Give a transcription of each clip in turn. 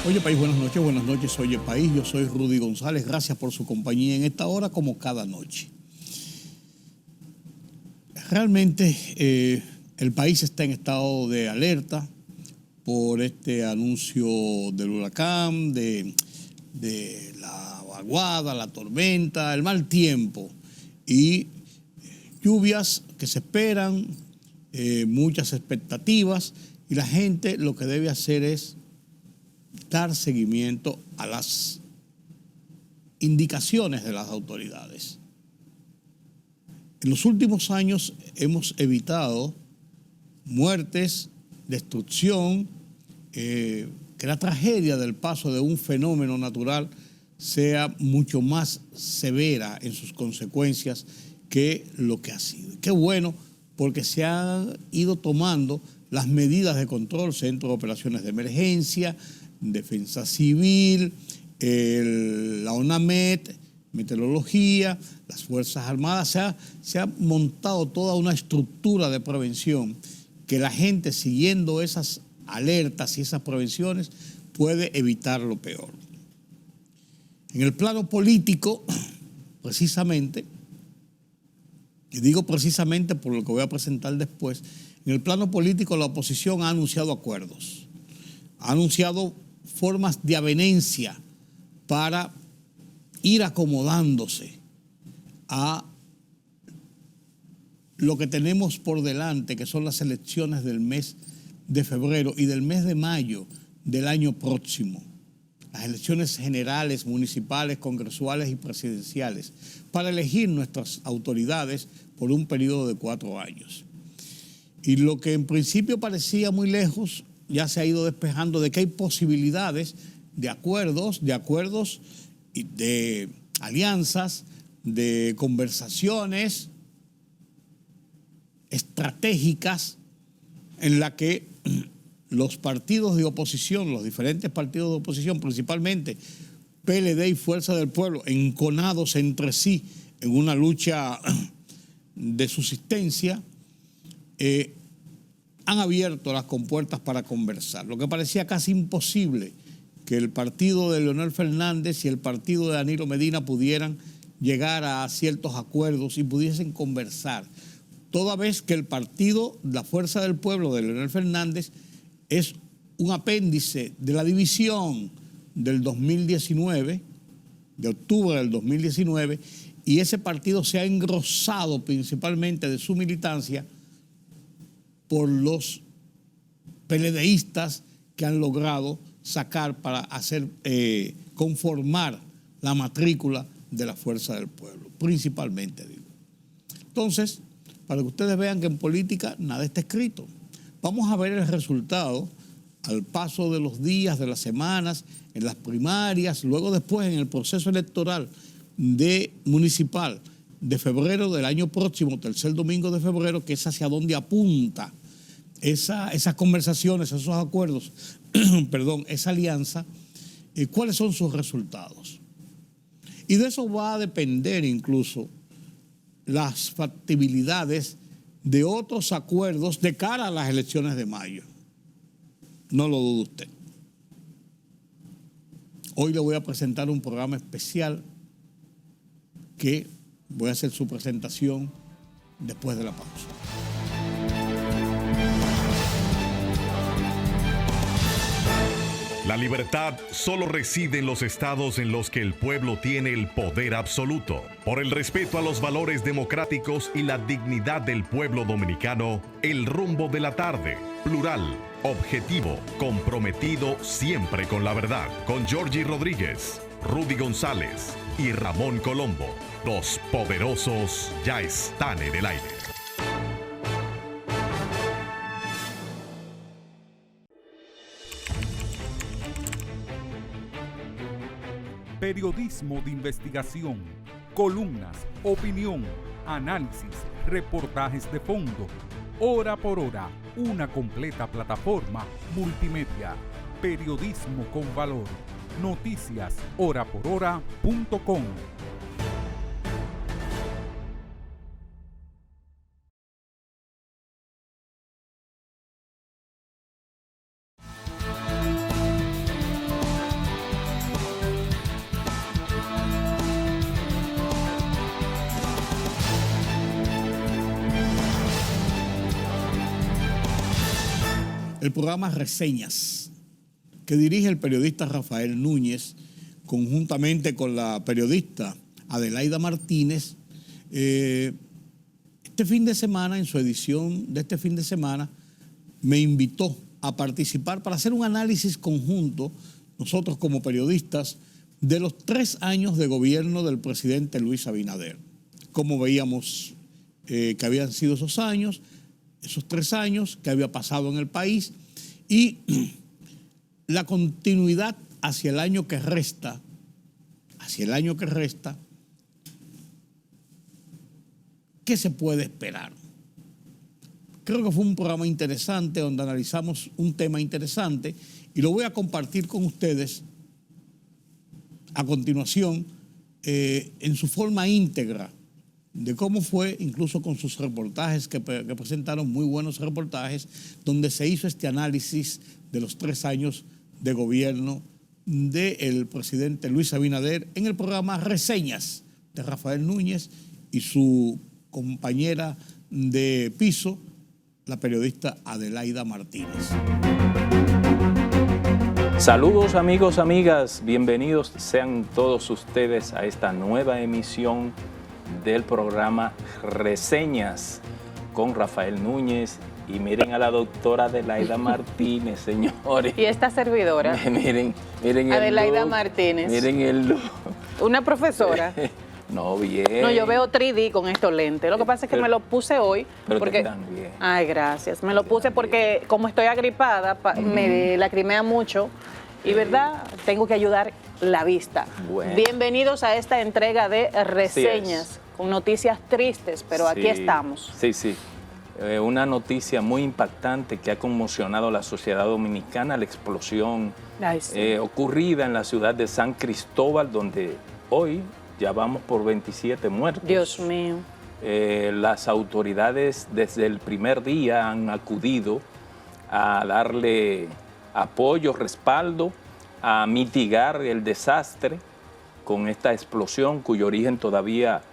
Oye País, buenas noches, Oye País, yo soy Rudy González, gracias por su compañía en esta hora como cada noche. Realmente el país está en estado de alerta por este anuncio del huracán, de la vaguada, la tormenta, el mal tiempo y lluvias que se esperan, muchas expectativas, y la gente lo que debe hacer es dar seguimiento a las indicaciones de las autoridades. En los últimos años hemos evitado muertes, destrucción, que la tragedia del paso de un fenómeno natural sea mucho más severa en sus consecuencias que lo que ha sido. Qué bueno, porque se han ido tomando las medidas de control, Centro de Operaciones de Emergencia, Defensa Civil, la ONAMED, Meteorología, las Fuerzas Armadas. Se ha montado toda una estructura de prevención que la gente, siguiendo esas alertas y esas prevenciones, puede evitar lo peor. En el plano político, precisamente, y digo precisamente por lo que voy a presentar después, en el plano político la oposición ha anunciado acuerdos, ha anunciado formas de avenencia para ir acomodándose a lo que tenemos por delante, que son las elecciones del mes de febrero y del mes de mayo del año próximo. Las elecciones generales, municipales, congresuales y presidenciales, para elegir nuestras autoridades por un periodo de 4 años. Y lo que en principio parecía muy lejos, ya se ha ido despejando de que hay posibilidades de acuerdos y de alianzas, de conversaciones estratégicas en la que los partidos de oposición, los diferentes partidos de oposición, principalmente PLD y Fuerza del Pueblo, enconados entre sí en una lucha de subsistencia, han abierto las compuertas para conversar. Lo que parecía casi imposible, que el partido de Leonel Fernández y el partido de Danilo Medina pudieran llegar a ciertos acuerdos y pudiesen conversar, toda vez que el partido, la Fuerza del Pueblo de Leonel Fernández, es un apéndice de la división del 2019, de octubre del 2019, y ese partido se ha engrosado principalmente de su militancia por los PLDistas que han logrado sacar para hacer conformar la matrícula de la Fuerza del Pueblo, principalmente digo. Entonces, para que ustedes vean que en política nada está escrito. Vamos a ver el resultado al paso de los días, de las semanas, en las primarias, luego después en el proceso electoral municipal de febrero del año próximo, tercer domingo de febrero, que es hacia donde apunta esas conversaciones, esos acuerdos, perdón, esa alianza, cuáles son sus resultados. Y de eso va a depender incluso las factibilidades de otros acuerdos de cara a las elecciones de mayo. No lo dude usted. Hoy le voy a presentar un programa especial que voy a hacer su presentación después de la pausa. La libertad solo reside en los estados en los que el pueblo tiene el poder absoluto. Por el respeto a los valores democráticos y la dignidad del pueblo dominicano, el rumbo de la tarde, plural, objetivo, comprometido siempre con la verdad. Con Georgie Rodríguez, Rudy González y Ramón Colombo. Los poderosos ya están en el aire. Periodismo de investigación, columnas, opinión, análisis, reportajes de fondo. Hora por hora, una completa plataforma multimedia. Periodismo con valor. Noticias horaporhora.com. el programa Reseñas, que dirige el periodista Rafael Núñez, conjuntamente con la periodista Adelaida Martínez. Este fin de semana, en su edición de este fin de semana, me invitó a participar para hacer un análisis conjunto, nosotros como periodistas, de los 3 años de gobierno del presidente Luis Abinader. Cómo veíamos que habían sido esos años, esos 3 años, que había pasado en el país y la continuidad hacia el año que resta, ¿qué se puede esperar? Creo que fue un programa interesante donde analizamos un tema interesante y lo voy a compartir con ustedes a continuación en su forma íntegra de cómo fue, incluso con sus reportajes que presentaron muy buenos reportajes, donde se hizo este análisis de los 3 años de gobierno del presidente Luis Abinader en el programa Reseñas de Rafael Núñez y su compañera de piso, la periodista Adelaida Martínez. Saludos amigos, amigas, bienvenidos sean todos ustedes a esta nueva emisión del programa Reseñas con Rafael Núñez. Y miren a la doctora Adelaida Martínez, señores. Y esta servidora. miren Adelaida el look, Martínez. Miren el look. Una profesora. No, bien. No, yo veo 3D con estos lentes. Lo que pasa es que me lo puse hoy. Pero porque, te quedan bien. Ay, gracias. Me lo puse porque como estoy agripada, me lacrimea mucho. Y verdad, tengo que ayudar la vista. Bueno. Bienvenidos a esta entrega de Reseñas, con noticias tristes, pero aquí estamos. Sí. Una noticia muy impactante que ha conmocionado a la sociedad dominicana, la explosión ocurrida en la ciudad de San Cristóbal, donde hoy ya vamos por 27 muertos. Dios mío. Las autoridades desde el primer día han acudido a darle apoyo, respaldo, a mitigar el desastre con esta explosión cuyo origen todavía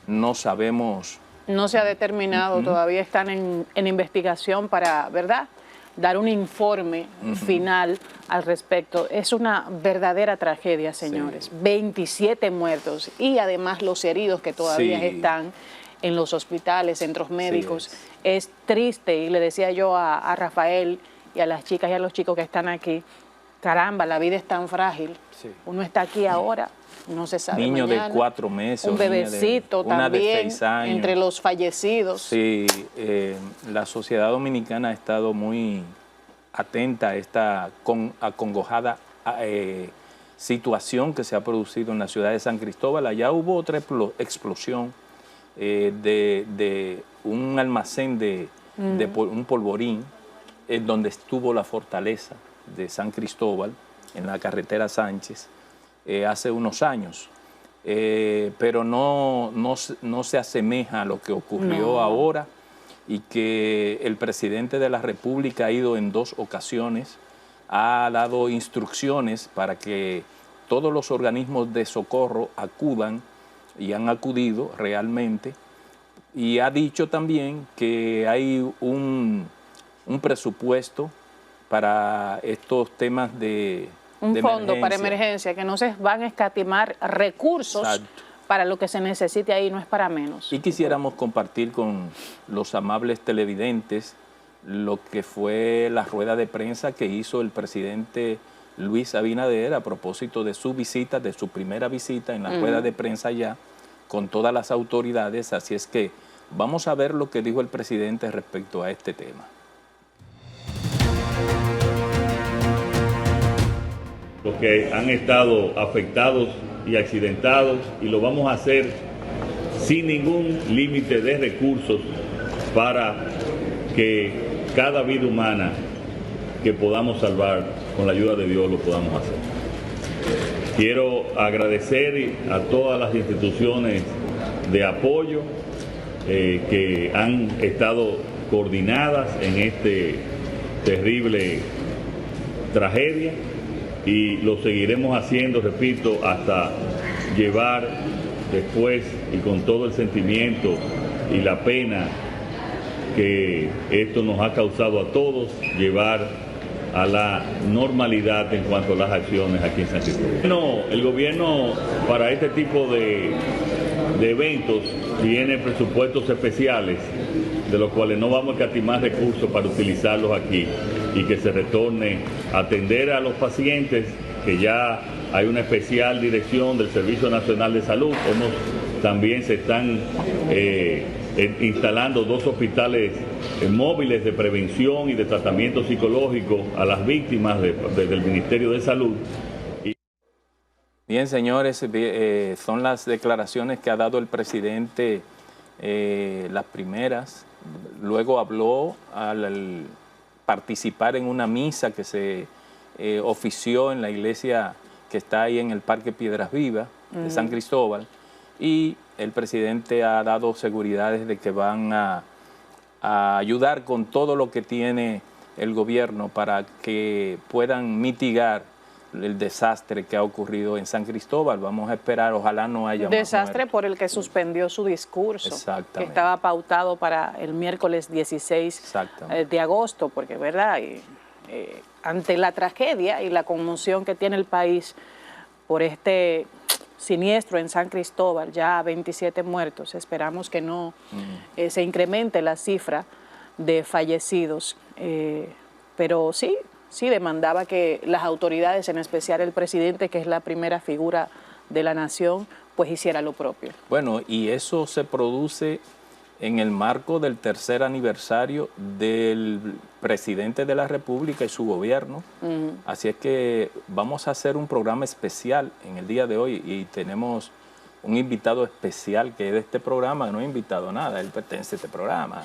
no sabemos. No se ha determinado, todavía están en investigación para, ¿verdad?, dar un informe final al respecto. Es una verdadera tragedia, señores. Sí. 27 muertos y además los heridos que todavía están en los hospitales, centros médicos. Sí, es triste y le decía yo a Rafael y a las chicas y a los chicos que están aquí, caramba, la vida es tan frágil. Sí. Uno está aquí ahora, no se sabe niño mañana. De 4 meses. Un bebecito una también, de 6 años. Entre los fallecidos. Sí, la sociedad dominicana ha estado muy atenta a esta acongojada situación que se ha producido en la ciudad de San Cristóbal. Allá hubo otra explosión de un almacén de un polvorín, en donde estuvo la fortaleza de San Cristóbal, en la carretera Sánchez, hace unos años. Pero no se asemeja a lo que ocurrió ahora, y que el presidente de la República ha ido en 2 ocasiones, ha dado instrucciones para que todos los organismos de socorro acudan, y han acudido realmente, y ha dicho también que hay un presupuesto para estos temas de fondo para emergencia, que no se van a escatimar recursos. Exacto. Para lo que se necesite ahí, no es para menos. Y quisiéramos compartir con los amables televidentes lo que fue la rueda de prensa que hizo el presidente Luis Abinader a propósito de su visita, de su primera visita en la rueda de prensa ya, con todas las autoridades. Así es que vamos a ver lo que dijo el presidente respecto a este tema. Los que han estado afectados y accidentados, y lo vamos a hacer sin ningún límite de recursos para que cada vida humana que podamos salvar con la ayuda de Dios lo podamos hacer. Quiero agradecer a todas las instituciones de apoyo que han estado coordinadas en este terrible tragedia, y lo seguiremos haciendo, repito, hasta llevar después, y con todo el sentimiento y la pena que esto nos ha causado a todos llevar a la normalidad en cuanto a las acciones aquí en San Cristóbal. No, el gobierno para este tipo de eventos tiene presupuestos especiales, de los cuales no vamos a escatimar recursos para utilizarlos aquí y que se retorne a atender a los pacientes, que ya hay una especial dirección del Servicio Nacional de Salud. También se están instalando 2 hospitales móviles de prevención y de tratamiento psicológico a las víctimas del Ministerio de Salud. Bien, señores, son las declaraciones que ha dado el presidente, las primeras. Luego habló al participar en una misa que se ofició en la iglesia que está ahí en el Parque Piedras Vivas de San Cristóbal, y el presidente ha dado seguridades de que van a ayudar con todo lo que tiene el gobierno para que puedan mitigar el desastre que ha ocurrido en San Cristóbal. Vamos a esperar, ojalá no haya desastre más por el que suspendió su discurso, que Exactamente. estaba pautado para el miércoles 16 de agosto, porque verdad, ante la tragedia y la conmoción que tiene el país por este siniestro en San Cristóbal, ya 27 muertos, esperamos que no se incremente la cifra de fallecidos, pero sí demandaba que las autoridades, en especial el presidente, que es la primera figura de la nación, pues hiciera lo propio. Bueno, y eso se produce en el marco del 3er aniversario del presidente de la República y su gobierno. Así es que vamos a hacer un programa especial en el día de hoy y tenemos un invitado especial que es de este programa. No he invitado nada, él pertenece a este programa.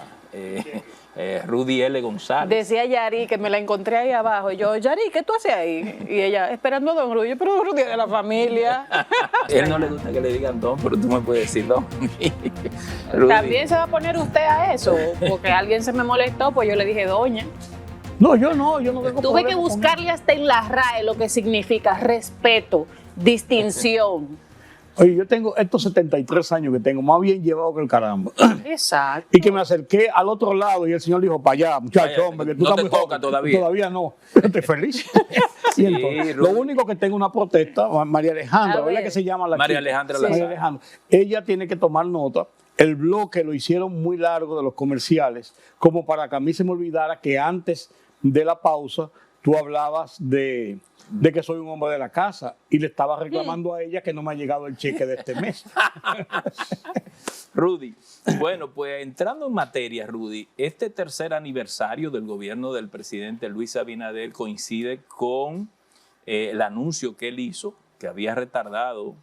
Rudy L. González. Decía Yari, que me la encontré ahí abajo, y yo, Yari, ¿qué tú haces ahí? Y ella, esperando a don Rudy, pero don Rudy es de la familia. Él no le gusta que le digan don, pero tú me puedes decir don. También se va a poner usted a eso, porque alguien se me molestó, pues yo le dije doña. No, yo no tengo Tuve que buscarle hasta en la RAE lo que significa respeto, distinción. Oye, yo tengo estos 73 años que tengo, más bien llevado que el caramba. Exacto. Y que me acerqué al otro lado y el señor dijo, para allá, muchacho, hombre, que tú no estás te muy toca joven. todavía. Todavía no. Estoy feliz. Sí, Y entonces, lo único que tengo una protesta, María Alejandra, ¿verdad que se llama la María chica? Alejandra María Lazar. Alejandra. Ella tiene que tomar nota. El bloque lo hicieron muy largo de los comerciales, como para que a mí se me olvidara que antes de la pausa tú hablabas de que soy un hombre de la casa y le estaba reclamando a ella que no me ha llegado el cheque de este mes. Rudy, bueno, pues entrando en materia, Rudy, este 3er aniversario del gobierno del presidente Luis Abinader coincide con el anuncio que él hizo, que había retardado,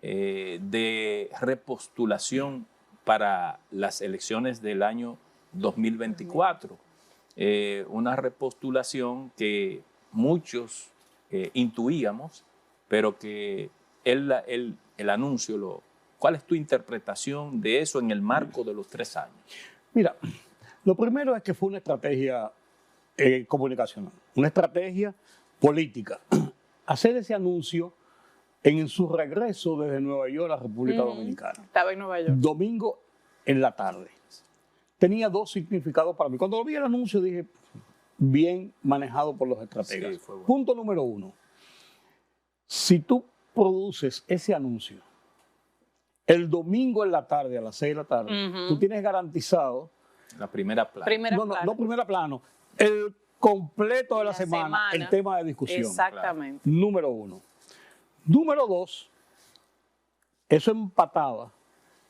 de repostulación para las elecciones del año 2024. Una repostulación que muchos intuíamos, pero que el anuncio, ¿cuál es tu interpretación de eso en el marco de los 3 años? Mira, lo primero es que fue una estrategia comunicacional, una estrategia política. Hacer ese anuncio en su regreso desde Nueva York a la República Dominicana. Estaba en Nueva York. Domingo en la tarde. Tenía 2 significados para mí. Cuando lo vi el anuncio dije, bien manejado por los estrategas. Sí, fue bueno. Punto número 1. Si tú produces ese anuncio el domingo en la tarde, a las 6 de la tarde, tú tienes garantizado... La primera plana. No primera plano. El completo de la semana, el tema de discusión. Exactamente. Claro. Número 1. Número 2, eso empataba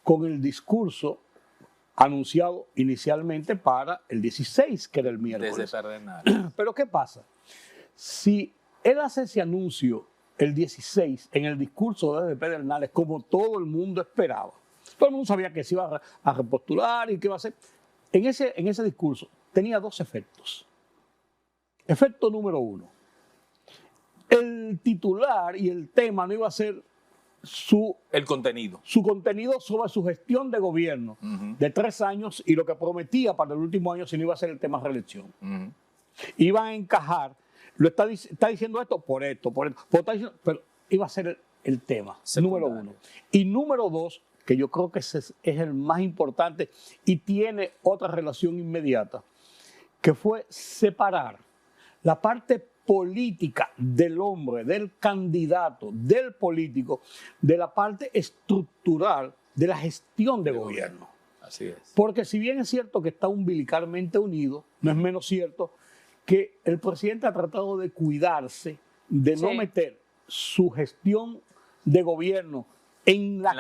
con el discurso anunciado inicialmente para el 16, que era el miércoles. Desde Pedernales. Pero ¿qué pasa? Si él hace ese anuncio el 16 en el discurso desde Pedernales, como todo el mundo esperaba, todo el mundo sabía que se iba a repostular y que iba a hacer. En ese discurso tenía 2 efectos. Efecto número 1. El titular y el tema no iba a ser el contenido. Su contenido sobre su gestión de gobierno de 3 años y lo que prometía para el último año si no iba a ser el tema reelección. Iban a encajar, está diciendo esto por esto, pero iba a ser el tema, número 1. Y número 2, que yo creo que ese es el más importante y tiene otra relación inmediata, que fue separar la parte política del hombre, del candidato, del político, de la parte estructural de la gestión de gobierno. Así es. Porque si bien es cierto que está umbilicalmente unido, no es menos cierto que el presidente ha tratado de cuidarse, de no meter su gestión de gobierno en la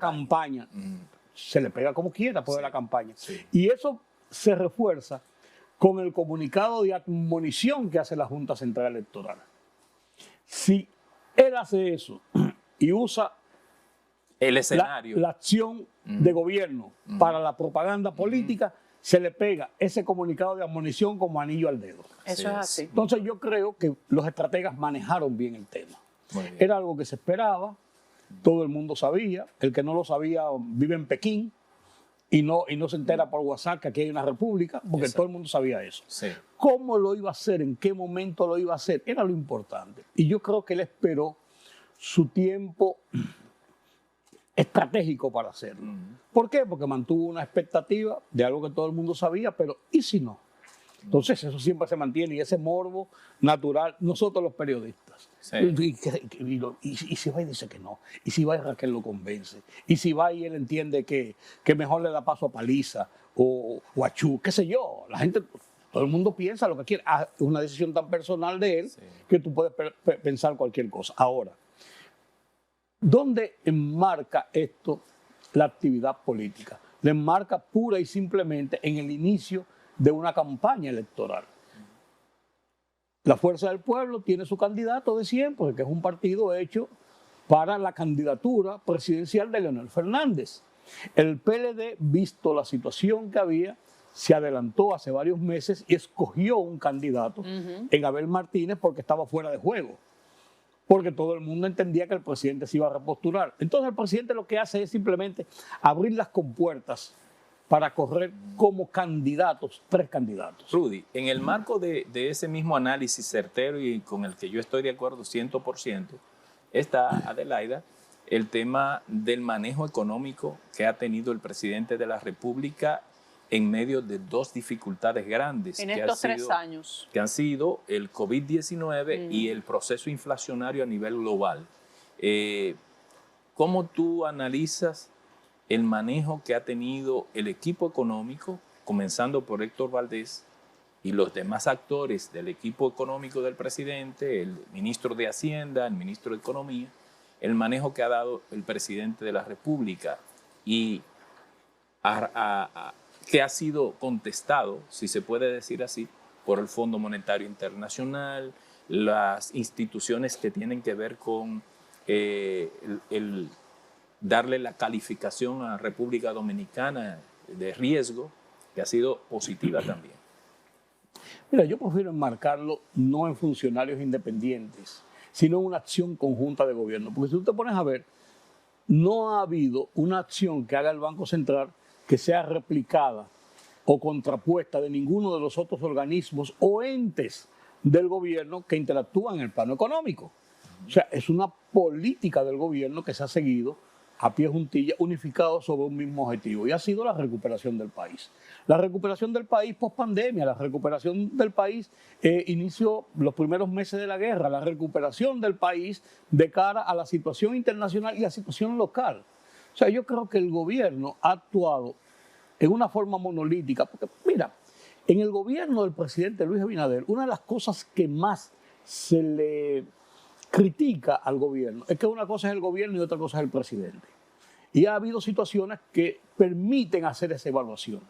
campaña. Se le pega como quiera por la campaña. Sí. Y eso se refuerza con el comunicado de admonición que hace la Junta Central Electoral. Si él hace eso y usa el escenario, la acción de gobierno para la propaganda política, se le pega ese comunicado de admonición como anillo al dedo. Eso es así. Entonces yo creo que los estrategas manejaron bien el tema. Era algo que se esperaba, todo el mundo sabía, el que no lo sabía vive en Pekín y no se entera por WhatsApp que aquí hay una república, porque todo el mundo sabía eso. Sí. ¿Cómo lo iba a hacer? ¿En qué momento lo iba a hacer? Era lo importante. Y yo creo que él esperó su tiempo estratégico para hacerlo. ¿Por qué? Porque mantuvo una expectativa de algo que todo el mundo sabía, pero ¿y si no? Entonces eso siempre se mantiene y ese morbo natural, nosotros los periodistas. Sí. Y si va y dice que no, y si va y Raquel lo convence, y si va y él entiende que mejor le da paso a Paliza o a Chu, qué sé yo, la gente, todo el mundo piensa lo que quiere. Es una decisión tan personal de él que tú puedes pensar cualquier cosa. Ahora, ¿dónde enmarca esto la actividad política? Le enmarca pura y simplemente en el inicio de una campaña electoral. La Fuerza del Pueblo tiene su candidato de siempre, que es un partido hecho para la candidatura presidencial de Leonel Fernández. El PLD, visto la situación que había, se adelantó hace varios meses y escogió un candidato en Abel Martínez porque estaba fuera de juego, porque todo el mundo entendía que el presidente se iba a repostular. Entonces el presidente lo que hace es simplemente abrir las compuertas para correr como candidatos, 3 candidatos. Rudy, en el marco de ese mismo análisis certero y con el que yo estoy de acuerdo 100%, está, Adelaida, el tema del manejo económico que ha tenido el presidente de la República en medio de 2 dificultades grandes. En estos 3 años. Que han sido el COVID-19 y el proceso inflacionario a nivel global. ¿Cómo tú analizas el manejo que ha tenido el equipo económico, comenzando por Héctor Valdés y los demás actores del equipo económico del presidente, el ministro de Hacienda, el ministro de Economía, el manejo que ha dado el presidente de la República y que ha sido contestado, si se puede decir así, por el Fondo Monetario Internacional, las instituciones que tienen que ver con el darle la calificación a República Dominicana de riesgo, que ha sido positiva también? Mira, yo prefiero enmarcarlo no en funcionarios independientes, sino en una acción conjunta de gobierno. Porque si tú te pones a ver, no ha habido una acción que haga el Banco Central que sea replicada o contrapuesta de ninguno de los otros organismos o entes del gobierno que interactúan en el plano económico. O sea, es una política del gobierno que se ha seguido a pie juntilla, unificado sobre un mismo objetivo, y ha sido la recuperación del país. La recuperación del país post-pandemia, la recuperación del país inició los primeros meses de la guerra, la recuperación del país de cara a la situación internacional y la situación local. O sea, yo creo que el gobierno ha actuado en una forma monolítica, porque mira, en el gobierno del presidente Luis Abinader, una de las cosas que más se le critica al gobierno es que una cosa es el gobierno y otra cosa es el presidente. Y ha habido situaciones que permiten hacer esa evaluación,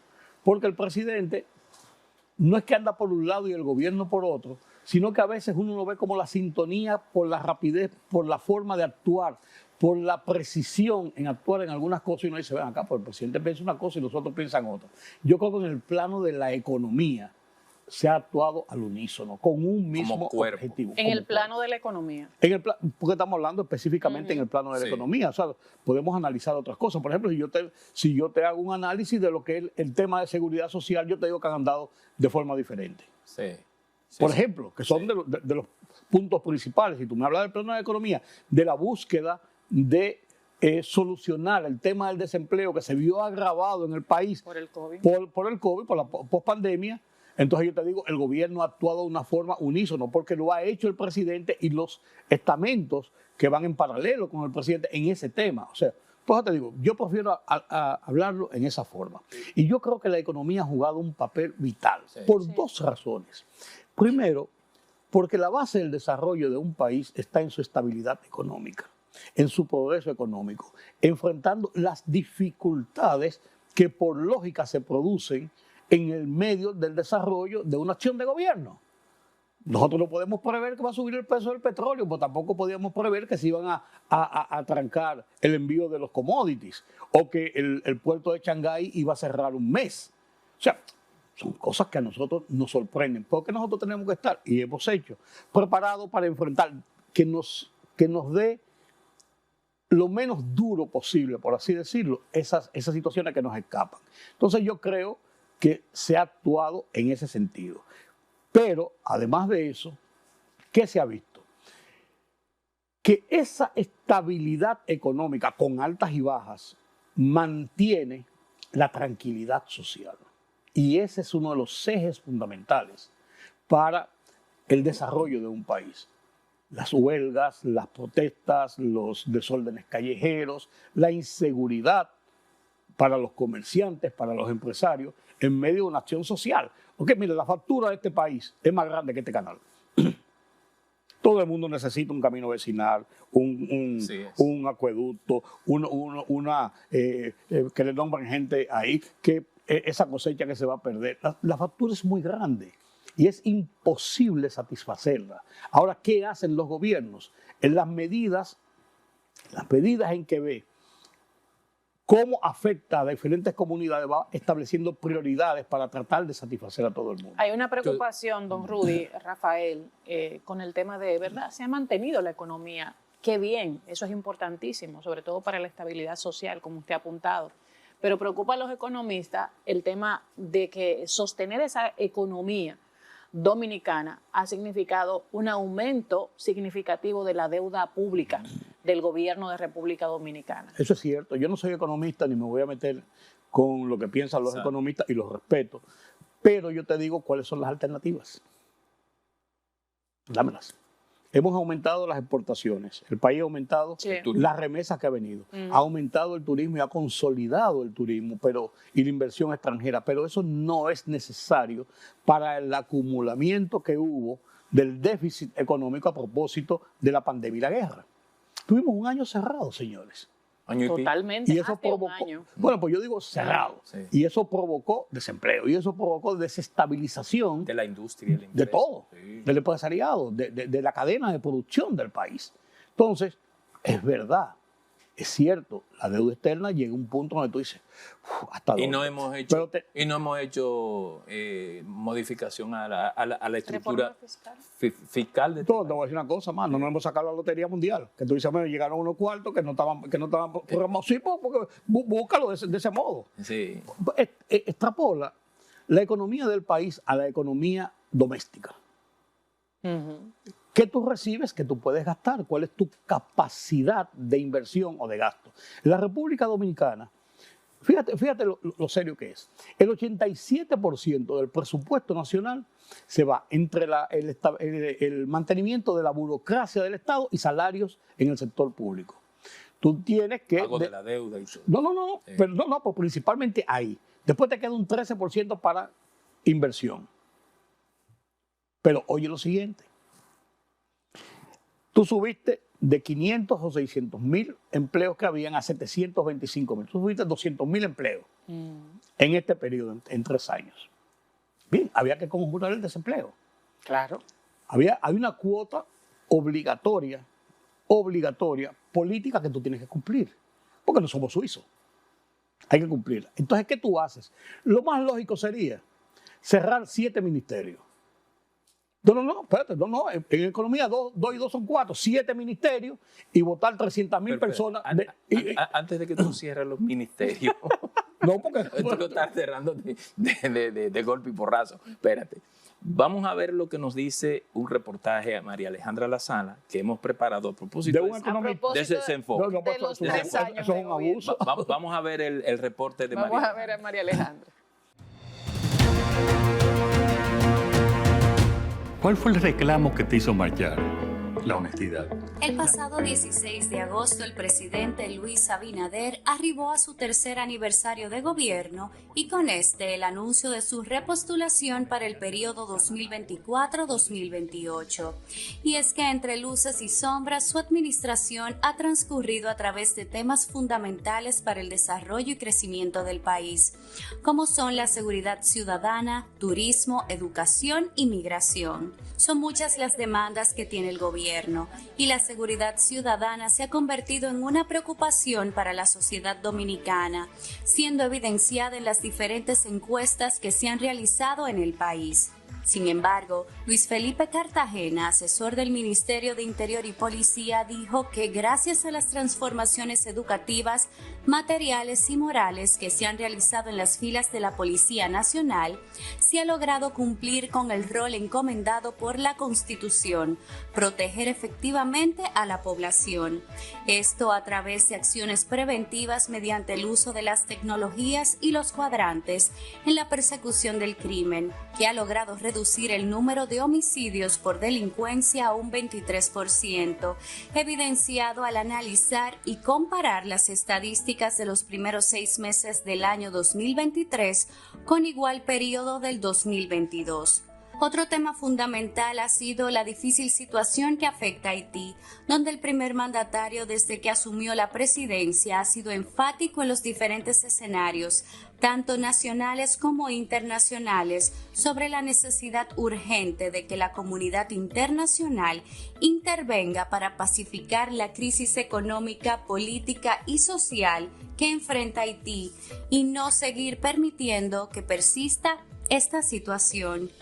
porque el presidente no es que anda por un lado y el gobierno por otro, sino que a veces uno lo ve como la sintonía por la rapidez, por la forma de actuar, por la precisión en actuar en algunas cosas, y uno dice, ven acá, pues el presidente piensa una cosa y los otros piensan otra. Yo creo que en el plano de la economía se ha actuado al unísono, con un mismo objetivo. En el plano de la economía. Porque estamos hablando específicamente en el plano de la economía. O sea, podemos analizar otras cosas. Por ejemplo, si yo te hago un análisis de lo que es el tema de seguridad social, yo te digo que han andado de forma diferente. Por ejemplo, que son de los puntos principales. Si tú me hablas del plano de la economía, de la búsqueda de solucionar el tema del desempleo que se vio agravado en el país Por el COVID. por el COVID, por la pospandemia. Entonces yo te digo, el gobierno ha actuado de una forma unísono porque lo ha hecho el presidente y los estamentos que van en paralelo con el presidente en ese tema. O sea, pues te digo, yo prefiero hablarlo en esa forma. Y yo creo que la economía ha jugado un papel vital por dos razones. Primero, porque la base del desarrollo de un país está en su estabilidad económica, en su progreso económico, enfrentando las dificultades que por lógica se producen en el medio del desarrollo de una acción de gobierno. Nosotros no podemos prever que va a subir el precio del petróleo, pero tampoco podíamos prever que se iban a trancar el envío de los commodities o que el puerto de Shanghái iba a cerrar un mes. O sea, son cosas que a nosotros nos sorprenden, porque nosotros tenemos que estar, y hemos hecho, preparados para enfrentar, que nos dé lo menos duro posible, por así decirlo, esas situaciones que nos escapan. Entonces yo creo que se ha actuado en ese sentido. Pero, además de eso, ¿qué se ha visto? Que esa estabilidad económica con altas y bajas mantiene la tranquilidad social. Y ese es uno de los ejes fundamentales para el desarrollo de un país. Las huelgas, las protestas, los desórdenes callejeros, la inseguridad para los comerciantes, para los empresarios, en medio de una acción social. Porque mire, la factura de este país es más grande que este canal. Todo el mundo necesita un camino vecinal, un acueducto, que le nombran gente ahí, que esa cosecha que se va a perder. La factura es muy grande y es imposible satisfacerla. Ahora, ¿qué hacen los gobiernos? En las medidas en que ve cómo afecta a diferentes comunidades, va estableciendo prioridades para tratar de satisfacer a todo el mundo. Hay una preocupación, don Rudy, Rafael, con el tema de, ¿verdad? Se ha mantenido la economía. Qué bien, eso es importantísimo, sobre todo para la estabilidad social, como usted ha apuntado. Pero preocupa a los economistas el tema de que sostener esa economía dominicana ha significado un aumento significativo de la deuda pública del gobierno de República Dominicana. Eso es cierto. Yo no soy economista ni me voy a meter con lo que piensan los economistas y los respeto, pero yo te digo cuáles son las alternativas. Dámelas. Hemos aumentado las exportaciones, el país ha aumentado las remesas que ha venido, ha aumentado el turismo y ha consolidado el turismo y la inversión extranjera, pero eso no es necesario para el acumulamiento que hubo del déficit económico a propósito de la pandemia y la guerra. Tuvimos un año cerrado, señores. Totalmente. Y eso provocó, bueno, pues yo digo cerrado. Sí. Y eso provocó desempleo. Y eso provocó desestabilización de la industria, de todo, del empresariado, de la cadena de producción del país. Entonces, es verdad, es cierto, la deuda externa llega a un punto donde tú dices, ¿hasta dónde? Y no hemos hecho, modificación a la estructura fiscal de todo. Te voy a decir una cosa más, no nos hemos sacado la lotería mundial, que tú dices, me llegaron unos cuartos que no estaban programados. Sí, porque búscalo de ese modo. Sí. Extrapola la economía del país a la economía doméstica. ¿Qué tú recibes que tú puedes gastar? ¿Cuál es tu capacidad de inversión o de gasto? En la República Dominicana, fíjate lo serio que es. El 87% del presupuesto nacional se va entre el mantenimiento de la burocracia del Estado y salarios en el sector público. Tú tienes que... Pago de la deuda y todo. No, pero pues principalmente ahí. Después te queda un 13% para inversión. Pero oye lo siguiente. Tú subiste de 500 o 600 mil empleos que habían a 725 mil. Tú subiste 200 mil empleos en este periodo, en 3 años. Bien, había que conjurar el desempleo. Claro. Había una cuota obligatoria, política que tú tienes que cumplir. Porque no somos suizos. Hay que cumplirla. Entonces, ¿qué tú haces? Lo más lógico sería cerrar 7 ministerios. No, espérate, en economía 2 y 2 son 4, 7 ministerios y votar 300.000 personas. Antes de que tú cierres los ministerios, no, porque tú lo estás cerrando de golpe y porrazo. Espérate. Vamos a ver lo que nos dice un reportaje a María Alejandra Lasala que hemos preparado a propósito de un economista. de ese desenfoque. de los 3 años eso es un abuso. Vamos a ver el reporte de María Vamos a Alejandra. ver a María Alejandra. ¿Cuál fue el reclamo que te hizo marchar? La honestidad. El pasado 16 de agosto, el presidente Luis Abinader arribó a su tercer aniversario de gobierno y con este el anuncio de su repostulación para el periodo 2024-2028. Y es que entre luces y sombras, su administración ha transcurrido a través de temas fundamentales para el desarrollo y crecimiento del país, como son la seguridad ciudadana, turismo, educación y migración. Son muchas las demandas que tiene el gobierno y la seguridad ciudadana se ha convertido en una preocupación para la sociedad dominicana, siendo evidenciada en las diferentes encuestas que se han realizado en el país. Sin embargo, Luis Felipe Cartagena, asesor del Ministerio de Interior y Policía, dijo que gracias a las transformaciones educativas, materiales y morales que se han realizado en las filas de la Policía Nacional, se ha logrado cumplir con el rol encomendado por la Constitución, proteger efectivamente a la población. Esto a través de acciones preventivas mediante el uso de las tecnologías y los cuadrantes en la persecución del crimen, que ha logrado reducir el número de homicidios por delincuencia a un 23%, evidenciado al analizar y comparar las estadísticas de los primeros 6 meses del año 2023 con igual periodo del 2022. Otro tema fundamental ha sido la difícil situación que afecta a Haití, donde el primer mandatario desde que asumió la presidencia ha sido enfático en los diferentes escenarios, tanto nacionales como internacionales, sobre la necesidad urgente de que la comunidad internacional intervenga para pacificar la crisis económica, política y social que enfrenta Haití y no seguir permitiendo que persista esta situación.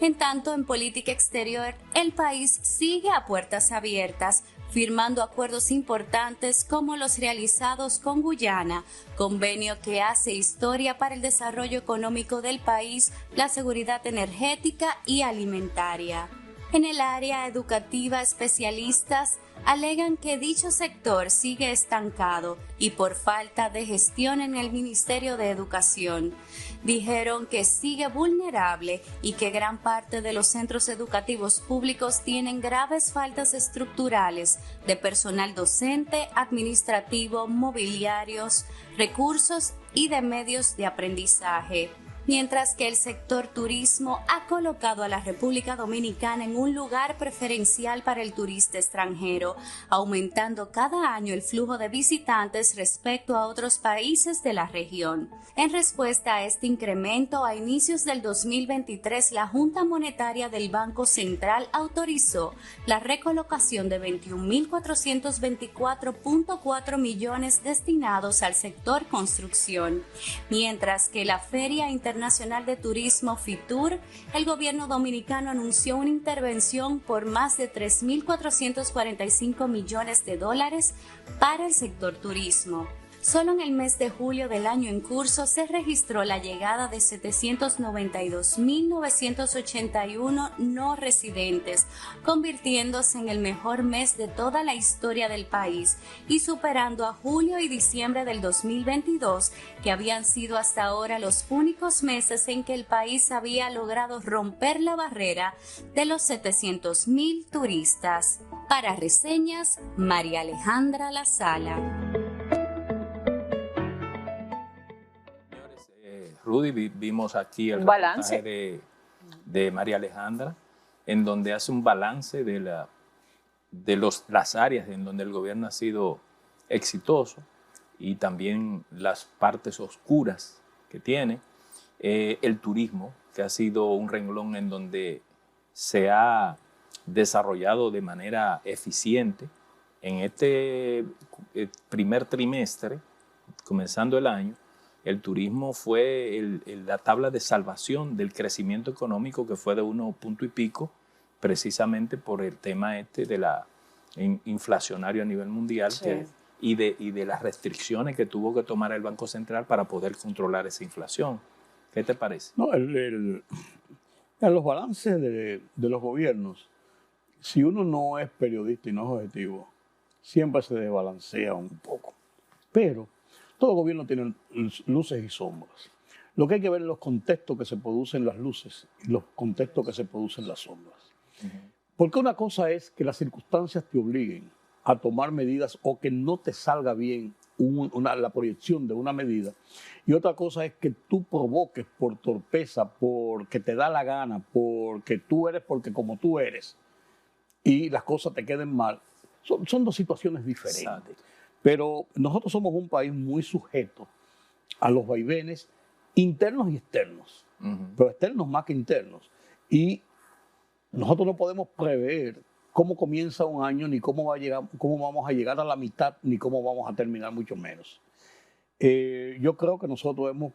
En tanto, en política exterior, el país sigue a puertas abiertas, firmando acuerdos importantes como los realizados con Guyana, convenio que hace historia para el desarrollo económico del país, la seguridad energética y alimentaria. En el área educativa, especialistas alegan que dicho sector sigue estancado y por falta de gestión en el Ministerio de Educación. Dijeron que sigue vulnerable y que gran parte de los centros educativos públicos tienen graves faltas estructurales de personal docente, administrativo, mobiliarios, recursos y de medios de aprendizaje. Mientras que el sector turismo ha colocado a la República Dominicana en un lugar preferencial para el turista extranjero, aumentando cada año el flujo de visitantes respecto a otros países de la región. En respuesta a este incremento, a inicios del 2023, la Junta Monetaria del Banco Central autorizó la recolocación de 21.424.4 millones destinados al sector construcción, mientras que la Feria Internacional de Turismo FITUR, el gobierno dominicano anunció una intervención por más de 3.445 millones de dólares para el sector turismo. Solo en el mes de julio del año en curso se registró la llegada de 792.981 no residentes, convirtiéndose en el mejor mes de toda la historia del país y superando a julio y diciembre del 2022, que habían sido hasta ahora los únicos meses en que el país había logrado romper la barrera de los 700.000 turistas. Para Reseñas, María Alejandra Lasala. Rudy, vimos aquí el reportaje de María Alejandra, en donde hace un balance de las áreas en donde el gobierno ha sido exitoso y también las partes oscuras que tiene. El turismo, que ha sido un renglón en donde se ha desarrollado de manera eficiente. En este primer trimestre, comenzando el año, el turismo fue la tabla de salvación del crecimiento económico, que fue de 1 punto y pico, precisamente por el tema de la inflacionario a nivel mundial, sí, y de las restricciones que tuvo que tomar el Banco Central para poder controlar esa inflación. ¿Qué te parece? No, En los balances de los gobiernos, si uno no es periodista y no es objetivo, siempre se desbalancea un poco. Pero todo gobierno tiene luces y sombras. Lo que hay que ver es los contextos que se producen las luces y los contextos que se producen las sombras. Porque una cosa es que las circunstancias te obliguen a tomar medidas o que no te salga bien la proyección de una medida. Y otra cosa es que tú provoques por torpeza, porque te da la gana, porque como tú eres, y las cosas te queden mal. Son dos situaciones diferentes. Exacto. Pero nosotros somos un país muy sujeto a los vaivenes internos y externos, pero externos más que internos. Y nosotros no podemos prever cómo comienza un año, ni cómo vamos a llegar a la mitad, ni cómo vamos a terminar, mucho menos. Yo creo que nosotros hemos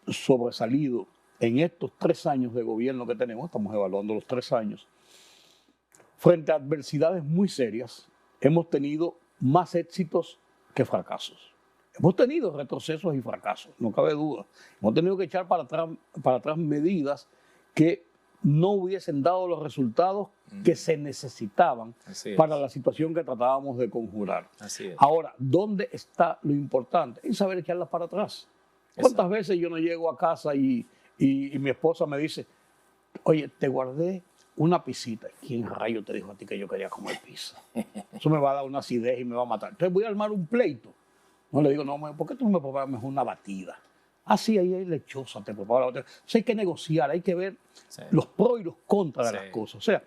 sobresalido en estos 3 años de gobierno que tenemos, estamos evaluando los 3 años, frente a adversidades muy serias, hemos tenido más éxitos que fracasos. Hemos tenido retrocesos y fracasos, no cabe duda. Hemos tenido que echar para atrás medidas que no hubiesen dado los resultados que se necesitaban para la situación que tratábamos de conjurar. Así es. Ahora, ¿dónde está lo importante? En saber echarlas para atrás. ¿Cuántas veces yo no llego a casa y mi esposa me dice, oye, te guardé una pisita? ¿Quién rayo te dijo a ti que yo quería comer pizza? Eso me va a dar una acidez y me va a matar. Entonces voy a armar un pleito. No le digo, no, ¿por qué tú no me preparas mejor una batida? Ah, sí, ahí hay lechosa, te preparo la batida. O sea, hay que negociar, hay que ver los pros y los contras de las cosas. O sea,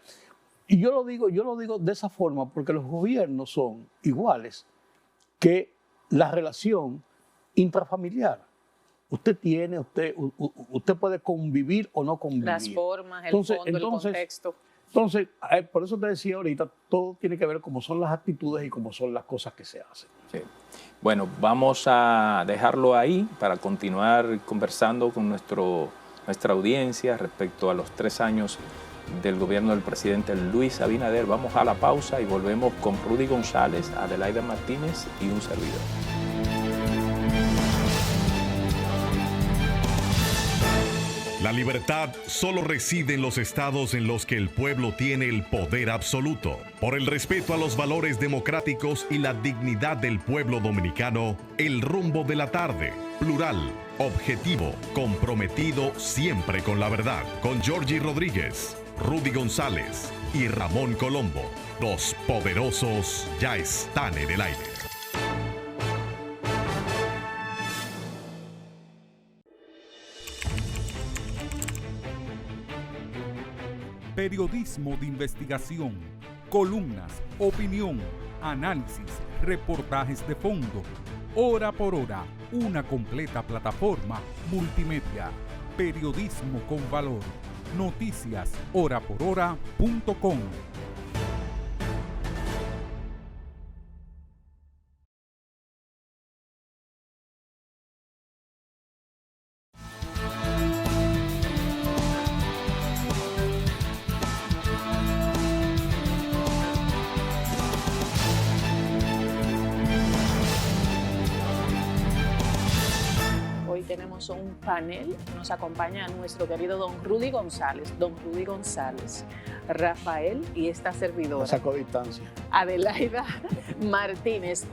y yo lo digo de esa forma porque los gobiernos son iguales que la relación intrafamiliar. Usted puede convivir o no convivir. Las formas, el fondo, el contexto. Entonces, por eso te decía ahorita, todo tiene que ver cómo son las actitudes y cómo son las cosas que se hacen. Sí. Bueno, vamos a dejarlo ahí para continuar conversando con nuestra audiencia respecto a los 3 años del gobierno del presidente Luis Abinader. Vamos a la pausa y volvemos con Rudy González, Adelaida Martínez y un servidor. La libertad solo reside en los estados en los que el pueblo tiene el poder absoluto. Por el respeto a los valores democráticos y la dignidad del pueblo dominicano, el rumbo de la tarde, plural, objetivo, comprometido siempre con la verdad. Con Georgie Rodríguez, Rudy González y Ramón Colombo. Los poderosos ya están en el aire. Periodismo de investigación, columnas, opinión, análisis, reportajes de fondo, hora por hora, una completa plataforma multimedia. Periodismo con valor. Noticias horaporhora.com. Tenemos un panel, nos acompaña nuestro querido don Rudy González, Rafael y esta servidora. Sacó distancia. Adelaida Martínez.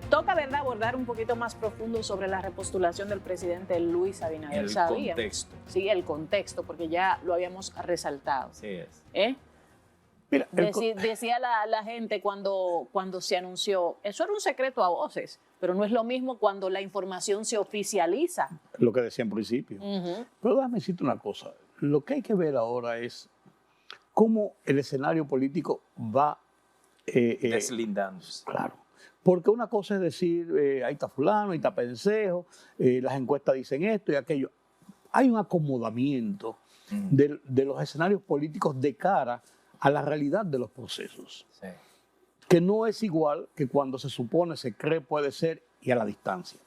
Toca, ¿verdad?, abordar un poquito más profundo sobre la repostulación del presidente Luis Abinader. El contexto. Sí, el contexto, porque ya lo habíamos resaltado. Sí es. Mira, decía la gente cuando se anunció, eso era un secreto a voces, pero no es lo mismo cuando la información se oficializa. Lo que decía en principio. Pero déjame decirte una cosa. Lo que hay que ver ahora es cómo el escenario político va deslindándose. Claro. Porque una cosa es decir, ahí está fulano, ahí está pensejo, las encuestas dicen esto y aquello. Hay un acomodamiento de los escenarios políticos de cara a la realidad de los procesos. Sí. Que no es igual que cuando se supone, se cree, puede ser y a la distancia.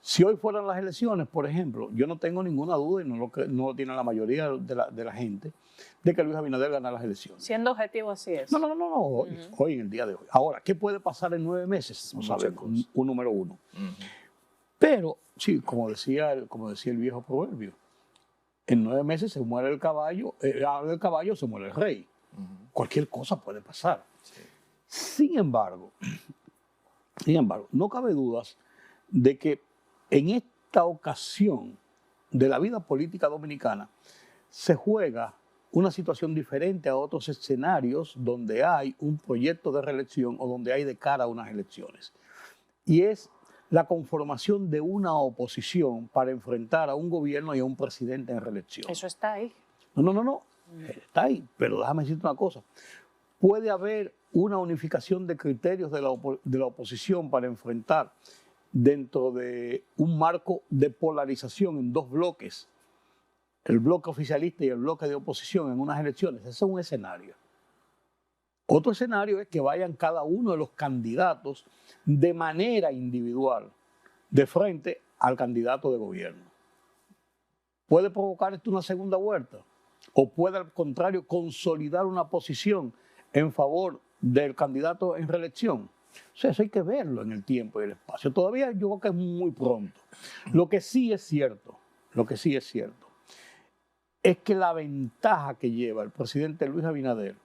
Si hoy fueran las elecciones, por ejemplo, yo no tengo ninguna duda, y no lo tiene la mayoría de la gente, de que Luis Abinader gana las elecciones. Siendo objetivo, así es. No, hoy, en el día de hoy. Ahora, ¿qué puede pasar en 9 meses? No sabemos, un número uno. Pero, sí, como decía el viejo proverbio, en 9 meses se muere el caballo, del caballo se muere el rey. Cualquier cosa puede pasar. Sí. Sin embargo, no cabe dudas de que en esta ocasión de la vida política dominicana se juega una situación diferente a otros escenarios donde hay un proyecto de reelección o donde hay de cara a unas elecciones. Y es la conformación de una oposición para enfrentar a un gobierno y a un presidente en reelección. Eso está ahí. No. Está ahí, pero déjame decirte una cosa. Puede haber una unificación de criterios de la oposición para enfrentar dentro de un marco de polarización en 2 bloques, el bloque oficialista y el bloque de oposición en unas elecciones. Ese es un escenario. Otro escenario es que vayan cada uno de los candidatos de manera individual de frente al candidato de gobierno. ¿Puede provocar esto una segunda vuelta? ¿O puede, al contrario, consolidar una posición en favor del candidato en reelección? O sea, eso hay que verlo en el tiempo y el espacio. Todavía yo creo que es muy pronto. Lo que sí es cierto es que la ventaja que lleva el presidente Luis Abinader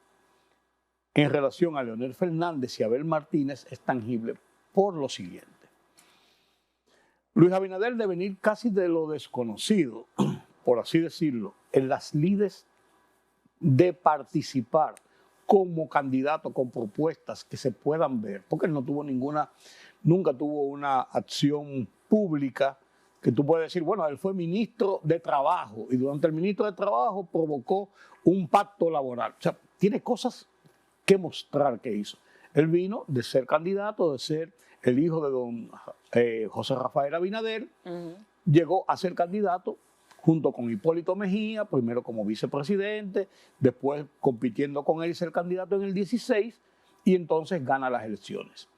en relación a Leonel Fernández y Abel Martínez es tangible por lo siguiente. Luis Abinader, de venir casi de lo desconocido, por así decirlo, en las lides de participar como candidato con propuestas que se puedan ver, porque él nunca tuvo una acción pública que tú puedes decir, bueno, él fue ministro de Trabajo y durante el ministro de Trabajo provocó un pacto laboral. O sea, tiene cosas que mostrar que hizo. Él vino de ser candidato, de ser el hijo de don José Rafael Abinader, llegó a ser candidato junto con Hipólito Mejía, primero como vicepresidente, después compitiendo con él y ser candidato en el 16, y entonces gana las elecciones.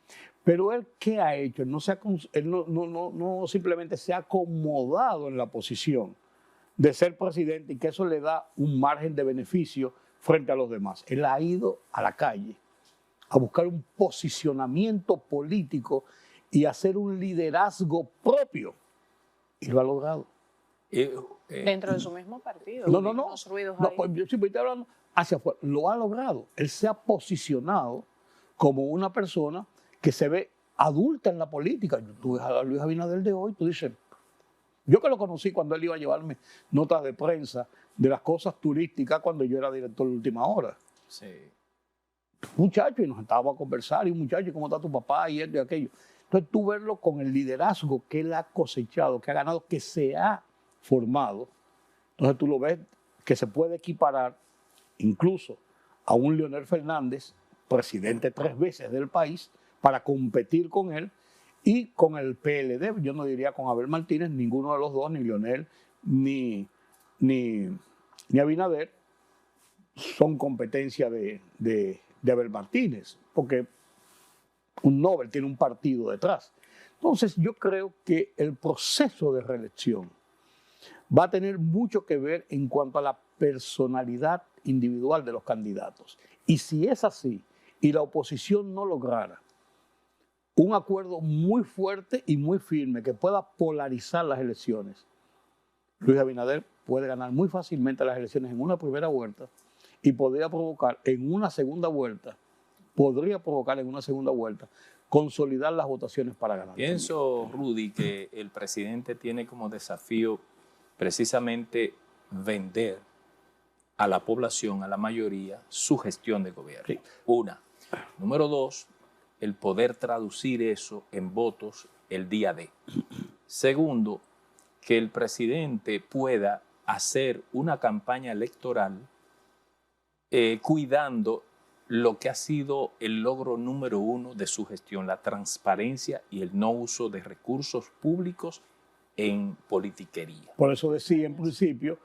Pero él, ¿qué ha hecho? Él no simplemente se ha acomodado en la posición de ser presidente y que eso le da un margen de beneficio frente a los demás. Él ha ido a la calle a buscar un posicionamiento político y hacer un liderazgo propio. Y lo ha logrado. Dentro de su mismo partido. No, pues yo siempre estoy hablando hacia afuera. Lo ha logrado. Él se ha posicionado como una persona que se ve adulta en la política. Tú ves a Luis Abinader de hoy, tú dices, yo que lo conocí cuando él iba a llevarme notas de prensa de las cosas turísticas cuando yo era director de Última Hora. Sí. Muchacho, y nos sentábamos a conversar, y muchacho, ¿cómo está tu papá? Y esto y aquello. Entonces tú verlo con el liderazgo que él ha cosechado, que ha ganado, que se ha formado. Entonces tú lo ves que se puede equiparar incluso a un Leonel Fernández, presidente 3 veces del país, para competir con él, y con el PLD, yo no diría con Abel Martínez, ninguno de los dos, ni Leonel ni Abinader, son competencia de Abel Martínez, porque un Nobel tiene un partido detrás. Entonces yo creo que el proceso de reelección va a tener mucho que ver en cuanto a la personalidad individual de los candidatos. Y si es así, y la oposición no lograra un acuerdo muy fuerte y muy firme que pueda polarizar las elecciones, Luis Abinader puede ganar muy fácilmente las elecciones en una primera vuelta y podría provocar en una segunda vuelta, consolidar las votaciones para ganar. Pienso, Rudy, que el presidente tiene como desafío precisamente vender a la población, a la mayoría, su gestión de gobierno. Sí. Una. Número 2, el poder traducir eso en votos el día D. Segundo, que el presidente pueda hacer una campaña electoral cuidando lo que ha sido el logro número 1 de su gestión, la transparencia y el no uso de recursos públicos en politiquería. Por eso decía en principio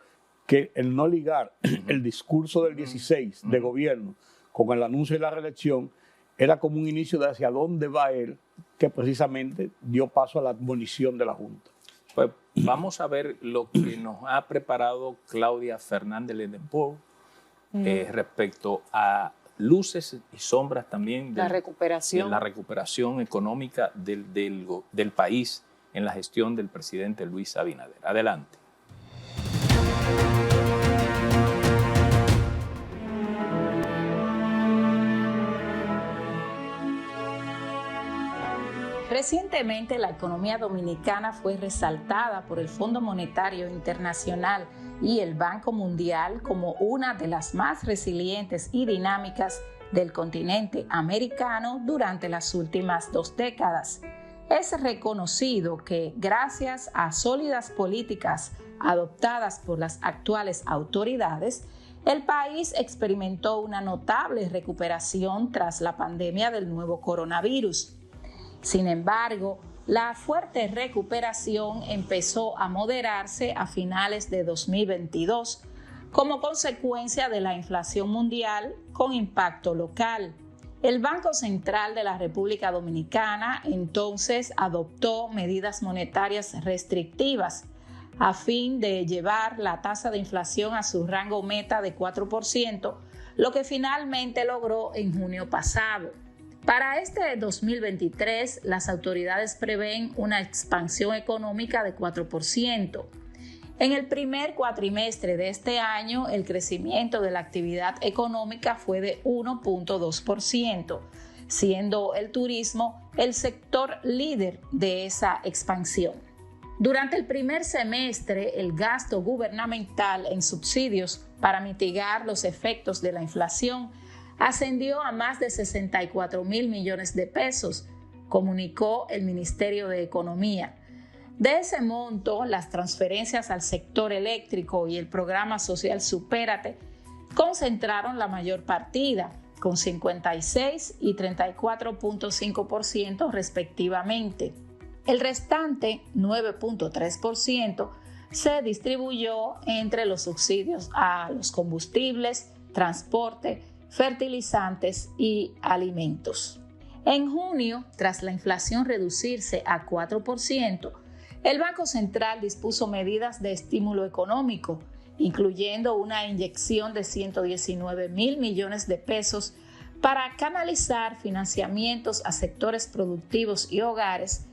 que el no ligar el discurso del 16 de gobierno con el anuncio de la reelección era como un inicio de hacia dónde va él, que precisamente dio paso a la admonición de la Junta. Pues vamos a ver lo que nos ha preparado Claudia Fernández Ledenburg respecto a luces y sombras también de la recuperación económica del país en la gestión del presidente Luis Abinader. Adelante. Recientemente, la economía dominicana fue resaltada por el Fondo Monetario Internacional y el Banco Mundial como una de las más resilientes y dinámicas del continente americano durante las últimas 2 décadas. Es reconocido que, gracias a sólidas políticas adoptadas por las actuales autoridades, el país experimentó una notable recuperación tras la pandemia del nuevo coronavirus. Sin embargo, la fuerte recuperación empezó a moderarse a finales de 2022 como consecuencia de la inflación mundial con impacto local. El Banco Central de la República Dominicana entonces adoptó medidas monetarias restrictivas a fin de llevar la tasa de inflación a su rango meta de 4%, lo que finalmente logró en junio pasado. Para este 2023, las autoridades prevén una expansión económica de 4%. En el primer cuatrimestre de este año, el crecimiento de la actividad económica fue de 1.2%, siendo el turismo el sector líder de esa expansión. Durante el primer semestre, el gasto gubernamental en subsidios para mitigar los efectos de la inflación ascendió a más de 64,000 millones de pesos, comunicó el Ministerio de Economía. De ese monto, las transferencias al sector eléctrico y el programa social Supérate concentraron la mayor partida, con 56 y 34.5% respectivamente. El restante, 9.3%, se distribuyó entre los subsidios a los combustibles, transporte, fertilizantes y alimentos. En junio, tras la inflación reducirse a 4%, el Banco Central dispuso medidas de estímulo económico, incluyendo una inyección de 119,000 millones de pesos para canalizar financiamientos a sectores productivos y hogares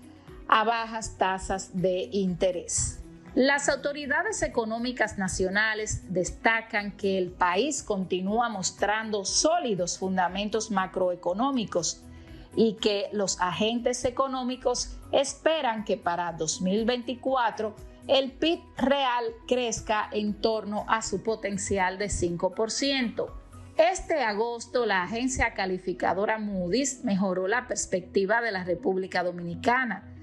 a bajas tasas de interés. Las autoridades económicas nacionales destacan que el país continúa mostrando sólidos fundamentos macroeconómicos y que los agentes económicos esperan que para 2024 el PIB real crezca en torno a su potencial de 5%. Este agosto, la agencia calificadora Moody's mejoró la perspectiva de la República Dominicana.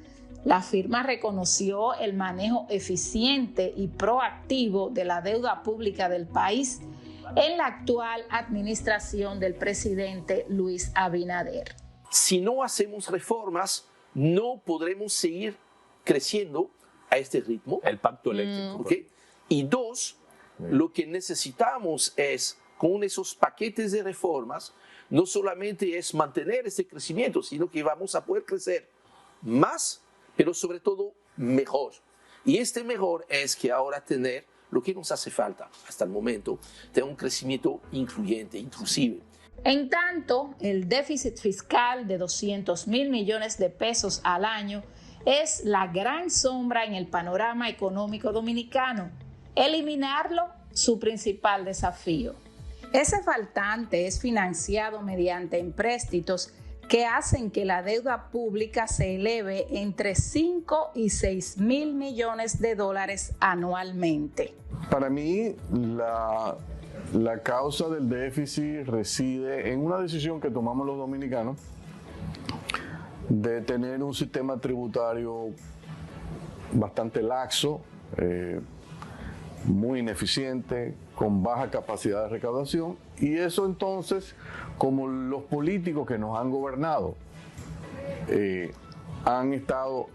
La firma reconoció el manejo eficiente y proactivo de la deuda pública del país en la actual administración del presidente Luis Abinader. Si no hacemos reformas, no podremos seguir creciendo a este ritmo. El pacto eléctrico. ¿Okay? Y 2, lo que necesitamos es, con esos paquetes de reformas, no solamente es mantener este crecimiento, sino que vamos a poder crecer más, pero sobre todo mejor. Y este mejor es que ahora tener lo que nos hace falta hasta el momento, tener un crecimiento incluyente, inclusive. En tanto, el déficit fiscal de 200,000 millones de pesos al año es la gran sombra en el panorama económico dominicano. Eliminarlo, su principal desafío. Ese faltante es financiado mediante empréstitos que hacen que la deuda pública se eleve entre 5 y 6,000 millones de dólares anualmente. Para mí, la causa del déficit reside en una decisión que tomamos los dominicanos de tener un sistema tributario bastante laxo, muy ineficiente, con baja capacidad de recaudación, y eso entonces, como los políticos que nos han gobernado han estado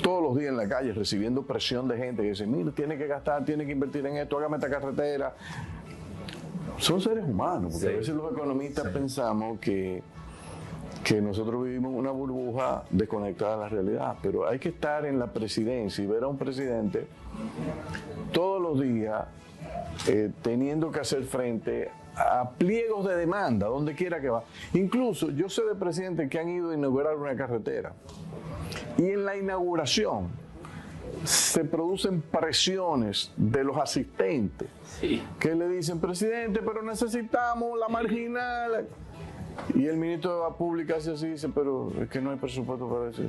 todos los días en la calle recibiendo presión de gente que dice, mira, tiene que gastar, tiene que invertir en esto, hágame esta carretera. Son seres humanos, porque a veces los economistas pensamos que nosotros vivimos en una burbuja desconectada de la realidad, pero hay que estar en la presidencia y ver a un presidente todos los días teniendo que hacer frente a pliegos de demanda, donde quiera que va. Incluso yo sé de presidentes que han ido a inaugurar una carretera y en la inauguración se producen presiones de los asistentes que le dicen, presidente, pero necesitamos la marginal. Y el ministro de la Pública hace así, dice, pero es que no hay presupuesto para eso.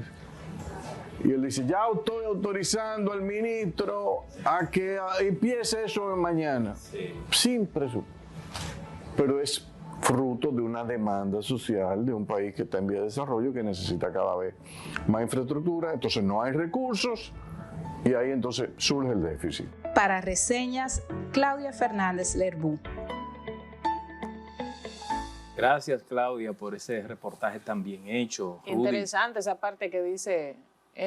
Y él dice, ya estoy autorizando al ministro a que empiece eso mañana. Sin presupuesto. Pero es fruto de una demanda social de un país que está en vía de desarrollo, que necesita cada vez más infraestructura, entonces no hay recursos y ahí entonces surge el déficit. Para Reseñas, Claudia Fernández Lerbú. Gracias, Claudia, por ese reportaje tan bien hecho. Interesante esa parte que dice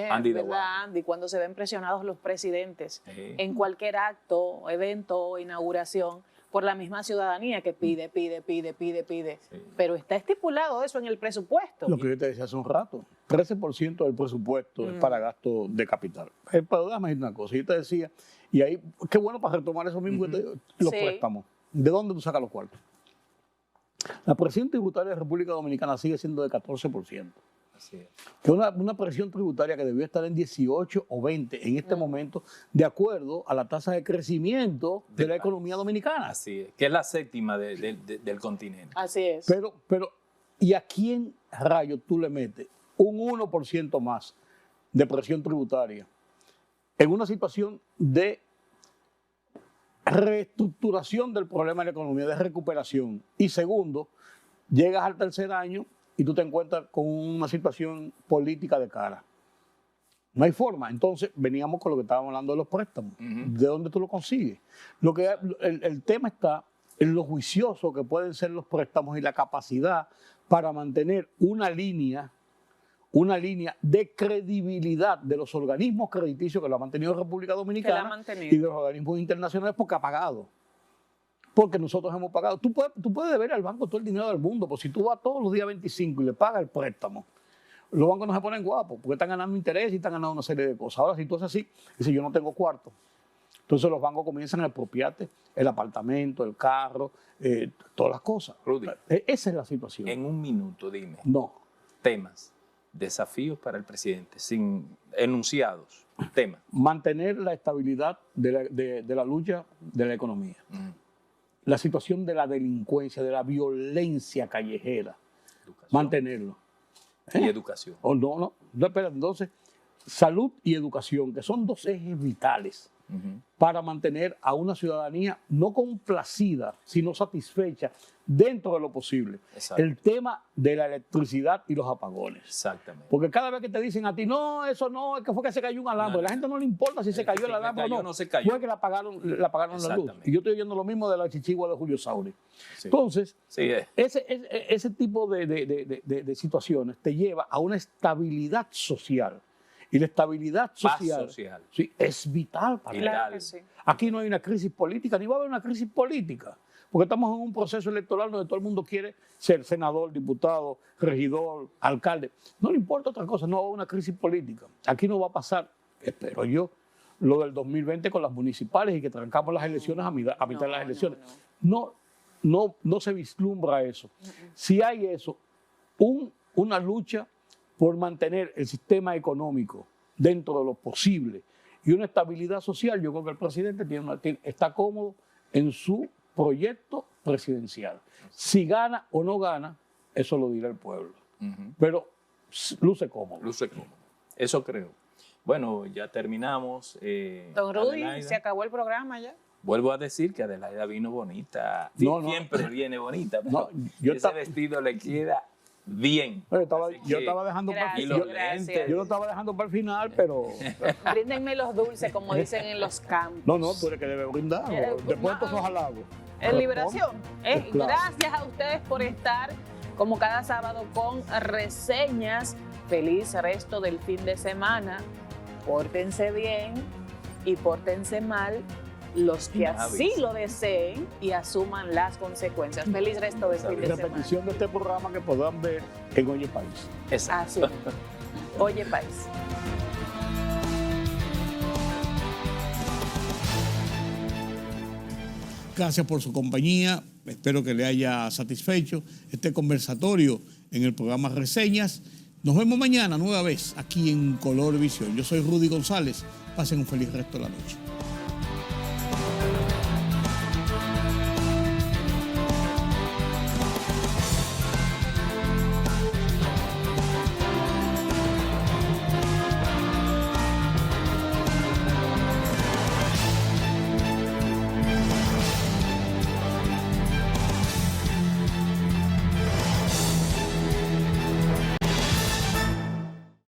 Andy, ¿verdad, Andy? Cuando se ven presionados los presidentes en cualquier acto, evento o inauguración por la misma ciudadanía que pide. Sí. Pero está estipulado eso en el presupuesto. Lo que yo te decía hace un rato, 13% del presupuesto es para gasto de capital. Pero déjame decir una cosa, yo te decía, y ahí, qué bueno para retomar eso mismo, los préstamos. ¿De dónde tú sacas los cuartos? La presión tributaria de la República Dominicana sigue siendo de 14%. Así es. Que una presión tributaria que debió estar en 18 o 20 en este momento, de acuerdo a la tasa de crecimiento de la economía dominicana. Así es, que es la séptima del continente. Así es. Pero, ¿y a quién rayo tú le metes un 1% más de presión tributaria en una situación de reestructuración del problema de la economía, de recuperación? Y segundo, llegas al tercer año y tú te encuentras con una situación política de cara. No hay forma. Entonces, veníamos con lo que estábamos hablando de los préstamos. ¿De dónde tú lo consigues? El tema está en lo juicioso que pueden ser los préstamos y la capacidad para mantener una línea de credibilidad de los organismos crediticios que lo ha mantenido la República Dominicana y de los organismos internacionales, porque ha pagado. Porque nosotros hemos pagado. Tú puedes deber al banco todo el dinero del mundo, pero si tú vas todos los días 25 y le pagas el préstamo, los bancos no se ponen guapos, porque están ganando interés y están ganando una serie de cosas. Ahora, si tú haces así, dices, yo no tengo cuarto. Entonces los bancos comienzan a expropiarte el apartamento, el carro, todas las cosas. Rudy, esa es la situación. En un minuto, dime. No. Temas, desafíos para el presidente, sin enunciados, temas. Mantener la estabilidad de la lucha de la economía. La situación de la delincuencia, de la violencia callejera. Educación. Mantenerlo. Y educación. No, espera, entonces, salud y educación, que son dos ejes vitales para mantener a una ciudadanía no complacida, sino satisfecha dentro de lo posible. Exacto. El tema de la electricidad y los apagones. Exactamente. Porque cada vez que te dicen a ti, no, eso no, es que fue que se cayó un alambre. A la gente no le importa si se cayó el alambre o no. No se cayó. Fue que la apagaron la luz. Y yo estoy oyendo lo mismo de la chichigua de Julio Sauri. Sí. Entonces, sí, ese tipo de situaciones te lleva a una estabilidad social. Y la estabilidad social, sí, es vital para claro que sí. Aquí no hay una crisis política, ni va a haber una crisis política, porque estamos en un proceso electoral donde todo el mundo quiere ser senador, diputado, regidor, alcalde. No le importa otra cosa, no va a haber una crisis política. Aquí no va a pasar, espero yo, lo del 2020 con las municipales y que trancamos las elecciones a mitad de las elecciones. No se vislumbra eso. Si hay eso, una lucha por mantener el sistema económico dentro de lo posible y una estabilidad social, yo creo que el presidente está cómodo en su proyecto presidencial. Si gana o no gana, eso lo dirá el pueblo. Pero luce cómodo. Luce cómodo. Eso creo. Bueno, ya terminamos. Don Rudy, se acabó el programa ya. Vuelvo a decir que Adelaida vino bonita. Siempre viene bonita. Pero ese vestido le queda bien. Yo estaba dejando para el final, pero... Bríndenme los dulces, como dicen en los campos. No, tú eres que debes brindar. Después de esos halagos. En Liberación. Gracias a ustedes por estar, como cada sábado, con reseñas. Feliz resto del fin de semana. Pórtense bien y pórtense mal los que así lo deseen y asuman las consecuencias. Feliz resto del fin de semana. Repetición de este programa que podrán ver en Oye País. Así. Oye País. Gracias por su compañía. Espero que le haya satisfecho este conversatorio en el programa Reseñas. Nos vemos mañana nueva vez aquí en Color Visión. Yo soy Rudy González. Pasen un feliz resto de la noche.